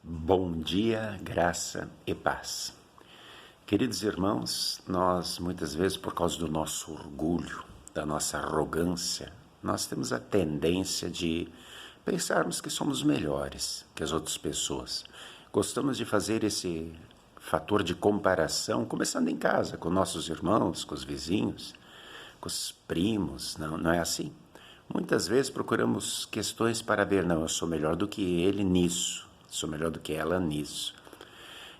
Bom dia, graça e paz. Queridos irmãos, nós muitas vezes, por causa do nosso orgulho, da nossa arrogância, nós temos a tendência de pensarmos que somos melhores que as outras pessoas. Gostamos de fazer esse fator de comparação, começando em casa, com nossos irmãos, com os vizinhos, com os primos, não é assim? Muitas vezes procuramos questões para ver, não, eu sou melhor do que ele nisso. Sou melhor do que ela nisso.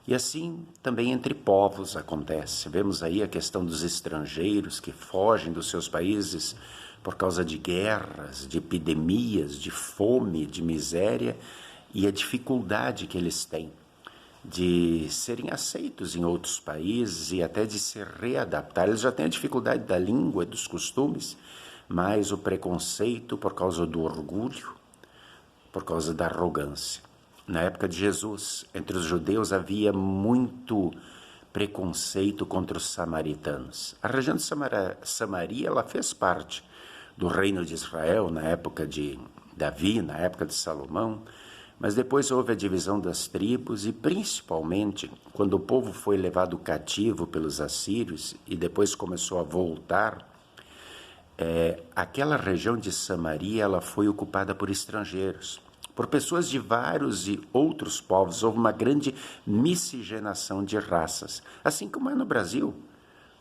E assim também entre povos acontece. Vemos aí a questão dos estrangeiros que fogem dos seus países por causa de guerras, de epidemias, de fome, de miséria e a dificuldade que eles têm de serem aceitos em outros países e até de se readaptar. Eles já têm a dificuldade da língua e dos costumes, mas o preconceito por causa do orgulho, por causa da arrogância. Na época de Jesus, entre os judeus havia muito preconceito contra os samaritanos. A região de Samaria ela fez parte do reino de Israel na época de Davi, na época de Salomão, mas depois houve a divisão das tribos e principalmente quando o povo foi levado cativo pelos assírios e depois começou a voltar, aquela região de Samaria ela foi ocupada por estrangeiros. Por pessoas de vários e outros povos, houve uma grande miscigenação de raças, assim como é no Brasil.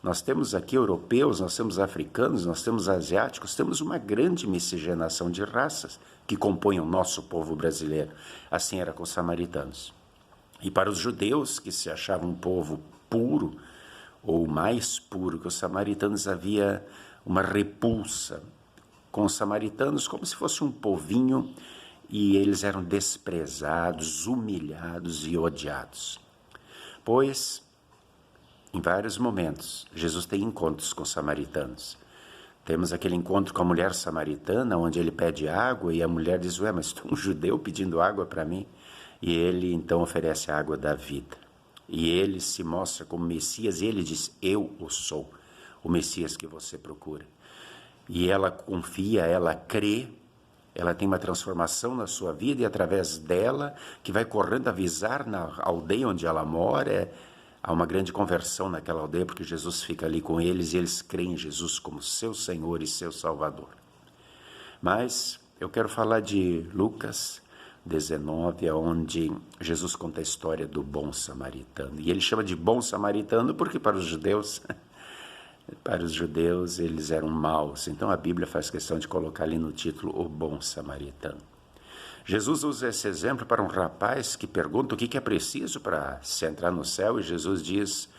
Nós temos aqui europeus, nós temos africanos, nós temos asiáticos, temos uma grande miscigenação de raças que compõem o nosso povo brasileiro. Assim era com os samaritanos. E para os judeus, que se achavam um povo puro, ou mais puro que os samaritanos, havia uma repulsa com os samaritanos, como se fosse um povinho, e eles eram desprezados, humilhados e odiados. Pois, em vários momentos, Jesus tem encontros com os samaritanos. Temos aquele encontro com a mulher samaritana, onde ele pede água e a mulher diz, ué, mas tu é um judeu pedindo água para mim? E ele então oferece a água da vida. E ele se mostra como Messias e ele diz, eu o sou, o Messias que você procura. E ela confia, ela crê, ela tem uma transformação na sua vida e através dela, que vai correndo avisar na aldeia onde ela mora, há uma grande conversão naquela aldeia, porque Jesus fica ali com eles e eles creem em Jesus como seu Senhor e seu Salvador. Mas eu quero falar de Lucas 19, onde Jesus conta a história do bom samaritano. E ele chama de bom samaritano porque para os judeus eles eram maus. Então a Bíblia faz questão de colocar ali no título o bom samaritano. Jesus usa esse exemplo para um rapaz que pergunta o que é preciso para se entrar no céu, e Jesus diz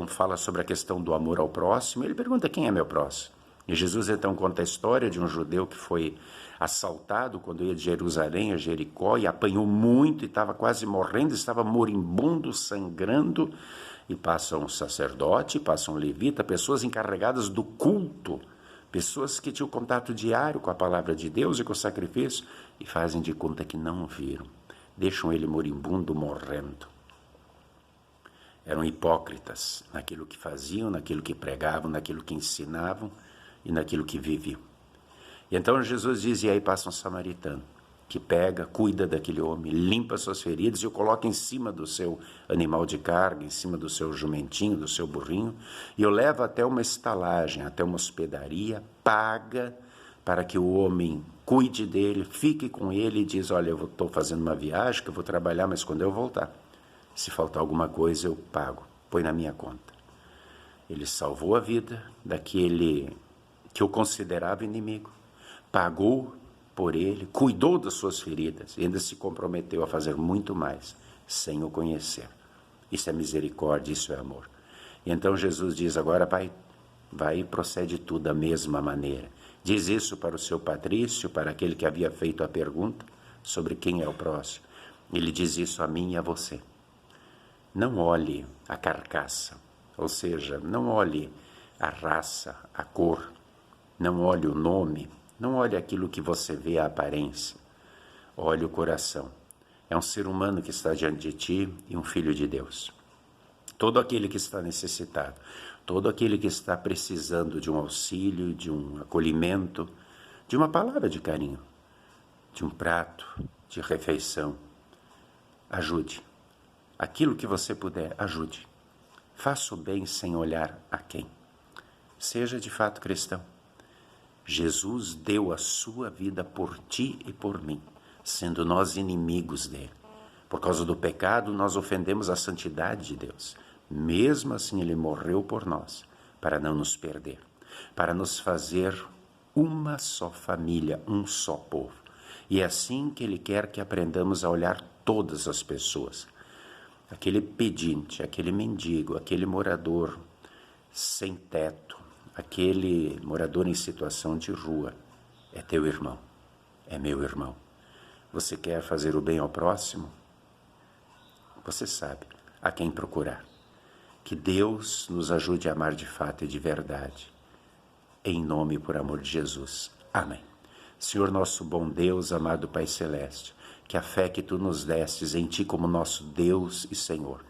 fala sobre a questão do amor ao próximo. Ele pergunta quem é meu próximo. E Jesus então conta a história de um judeu que foi assaltado quando ia de Jerusalém a Jericó e apanhou muito e estava quase morrendo, estava moribundo, sangrando. E passa um sacerdote, passa um levita, pessoas encarregadas do culto, pessoas que tinham contato diário com a palavra de Deus e com o sacrifício, e fazem de conta que não viram. Deixam ele moribundo, morrendo. Eram hipócritas naquilo que faziam, naquilo que pregavam, naquilo que ensinavam e naquilo que viviam. E então Jesus diz, e aí passa um samaritano, que pega, cuida daquele homem, limpa suas feridas e o coloca em cima do seu animal de carga, em cima do seu jumentinho, do seu burrinho, e o leva até uma estalagem, até uma hospedaria, paga para que o homem cuide dele, fique com ele e diz, olha, eu estou fazendo uma viagem, que eu vou trabalhar, mas quando eu voltar, se faltar alguma coisa eu pago, põe na minha conta. Ele salvou a vida daquele que eu considerava inimigo, pagou por ele, cuidou das suas feridas e ainda se comprometeu a fazer muito mais sem o conhecer. Isso é misericórdia, isso é amor. E então Jesus diz, agora vai e procede tu da mesma maneira. Diz isso para o seu patrício, para aquele que havia feito a pergunta sobre quem é o próximo. Ele diz isso a mim e a você. Não olhe a carcaça, ou seja, não olhe a raça, a cor, não olhe o nome, não olhe aquilo que você vê, a aparência. Olhe o coração. É um ser humano que está diante de ti e um filho de Deus. Todo aquele que está necessitado, todo aquele que está precisando de um auxílio, de um acolhimento, de uma palavra de carinho, de um prato, de refeição, ajude. Aquilo que você puder, ajude. Faça o bem sem olhar a quem. Seja de fato cristão. Jesus deu a sua vida por ti e por mim, sendo nós inimigos dele. Por causa do pecado, nós ofendemos a santidade de Deus. Mesmo assim, ele morreu por nós, para não nos perder, para nos fazer uma só família, um só povo. E é assim que ele quer que aprendamos a olhar todas as pessoas. Aquele pedinte, aquele mendigo, aquele morador sem teto, aquele morador em situação de rua, é teu irmão, é meu irmão. Você quer fazer o bem ao próximo? Você sabe a quem procurar. Que Deus nos ajude a amar de fato e de verdade. Em nome e por amor de Jesus. Amém. Senhor nosso bom Deus, amado Pai Celeste, que a fé que Tu nos destes em Ti como nosso Deus e Senhor,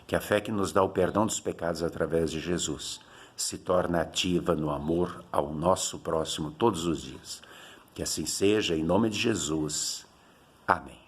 que a fé que nos dá o perdão dos pecados através de Jesus, se torna ativa no amor ao nosso próximo todos os dias. Que assim seja, em nome de Jesus. Amém.